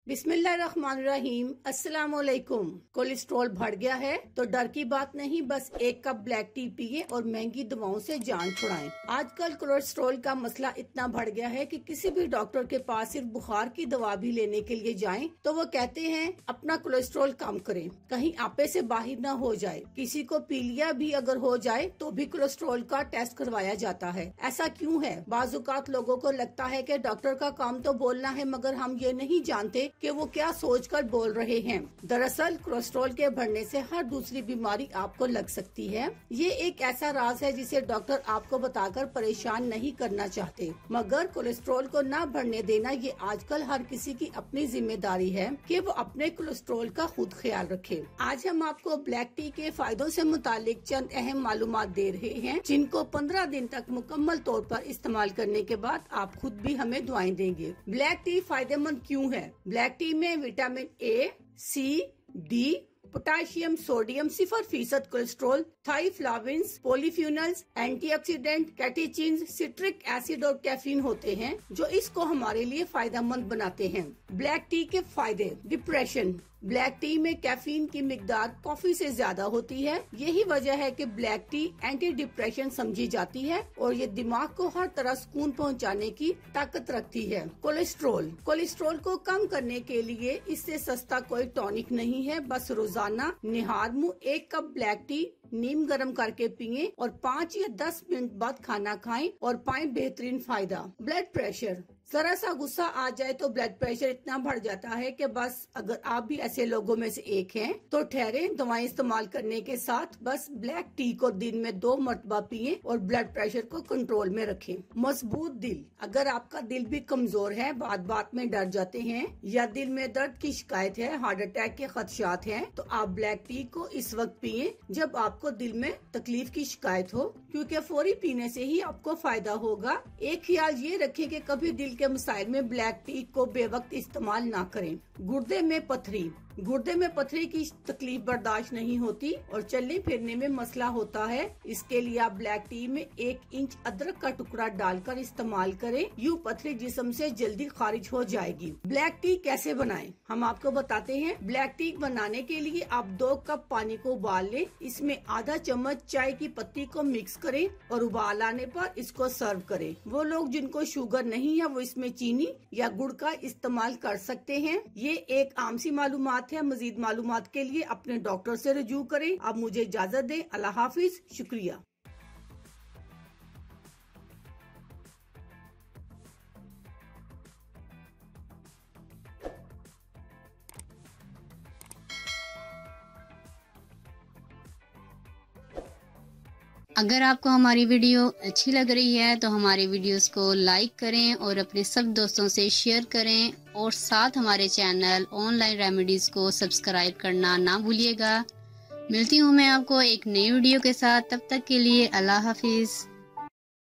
बिस्मिल्लाहिर्रहमानिर्रहीम। अस्सलामुअलैकुम। कोलेस्ट्रॉल बढ़ गया है तो डर की बात नहीं, बस एक कप ब्लैक टी पिए और महंगी दवाओं से जान छुड़ाएं। आजकल कोलेस्ट्रॉल का मसला इतना बढ़ गया है कि किसी भी डॉक्टर के पास सिर्फ बुखार की दवा भी लेने के लिए जाएं तो वो कहते हैं अपना कोलेस्ट्रॉल कम करें, कहीं आपे से बाहर न हो जाए। किसी को पीलिया भी अगर हो जाए तो भी कोलेस्ट्रॉल का टेस्ट करवाया जाता है। ऐसा क्यों है? बाजुकात लोगों को लगता है कि डॉक्टर का काम तो बोलना है, मगर हम ये नहीं जानते कि वो क्या सोचकर बोल रहे हैं। दरअसल कोलेस्ट्रॉल के बढ़ने से हर दूसरी बीमारी आपको लग सकती है। ये एक ऐसा राज है जिसे डॉक्टर आपको बताकर परेशान नहीं करना चाहते, मगर कोलेस्ट्रॉल को ना बढ़ने देना ये आजकल हर किसी की अपनी जिम्मेदारी है कि वो अपने कोलेस्ट्रॉल का खुद ख्याल रखे। आज हम आपको ब्लैक टी के फायदों से मुतालिक चंद अहम मालूमात दे रहे हैं, जिनको 15 दिन तक मुकम्मल तौर पर इस्तेमाल करने के बाद आप खुद भी हमें दुआएं देंगे। ब्लैक टी फायदेमंद क्यों है? ब्लैक टी में vitamin A, C, D, potassium, sodium, 0% cholesterol, theaflavins, polyphenols, antioxidant, catechins, citric acid और कैफीन होते हैं जो इसको हमारे लिए फायदेमंद बनाते हैं। ब्लैक टी के फायदे। डिप्रेशन। ब्लैक टी में कैफीन की मिकदार कॉफी से ज्यादा होती है। यही वजह है कि ब्लैक टी एंटी डिप्रेशन समझी जाती है और ये दिमाग को हर तरह सुकून पहुंचाने की ताकत रखती है। कोलेस्ट्रॉल। कोलेस्ट्रॉल को कम करने के लिए इससे सस्ता कोई टॉनिक नहीं है। बस रोजाना निहार मुंह 1 कप ब्लैक टी नीम गर्म करके पिए और 5 या 10 मिनट बाद खाना खाएं और पाएं बेहतरीन फायदा। Blood pressure. जरा सा गुस्सा आ जाए तो ब्लड प्रेशर इतना बढ़ जाता है कि बस अगर आप भी ऐसे लोगों में से एक हैं तो ठहरे, दवाएं इस्तेमाल करने के साथ बस ब्लैक टी को दिन में 2 मरतबा पिए और ब्लड प्रेशर को कंट्रोल में रखें। मजबूत दिल। अगर आपका दिल भी कमजोर है, बात बात में डर जाते हैं या दिल में दर्द की शिकायत है, हार्ट अटैक के खदशात हैं, तो आप ब्लैक टी को इस वक्त पिए जब आपको दिल में तकलीफ की शिकायत हो, क्योंकि फौरी पीने से ही आपको फायदा होगा। एक ख्याल ये रखें कि कभी दिल के मसाइल में ब्लैक टी को बेवक्त इस्तेमाल ना करें। गुर्दे में पथरी। गुर्दे में पथरी की तकलीफ बर्दाश्त नहीं होती और चलने फिरने में मसला होता है। इसके लिए आप ब्लैक टी में 1 इंच अदरक का टुकड़ा डालकर इस्तेमाल करें। यूं पथरी जिस्म से जल्दी खारिज हो जाएगी। ब्लैक टी कैसे बनाएं? हम आपको बताते हैं। ब्लैक टी बनाने के लिए आप 2 कप पानी को उबाल लें। इसमें आधा चम्मच चाय की पत्ती को मिक्स करें और उबाल आने पर इसको सर्व करें। वो लोग जिनको शुगर नहीं है वो इसमें चीनी या गुड़ का इस्तेमाल कर सकते हैं। ये एक आम सी मालूमात है। मजीद मालूमात के लिए अपने डॉक्टर से रजू करें। अब मुझे इजाजत दें। अल्लाह हाफिज। शुक्रिया। अगर आपको हमारी वीडियो अच्छी लग रही है तो हमारे वीडियोस को लाइक करें और अपने सब दोस्तों से शेयर करें और साथ हमारे चैनल ऑनलाइन रेमेडीज़ को सब्सक्राइब करना ना भूलिएगा। मिलती हूँ मैं आपको एक नई वीडियो के साथ। तब तक के लिए अल्लाह हाफिज़।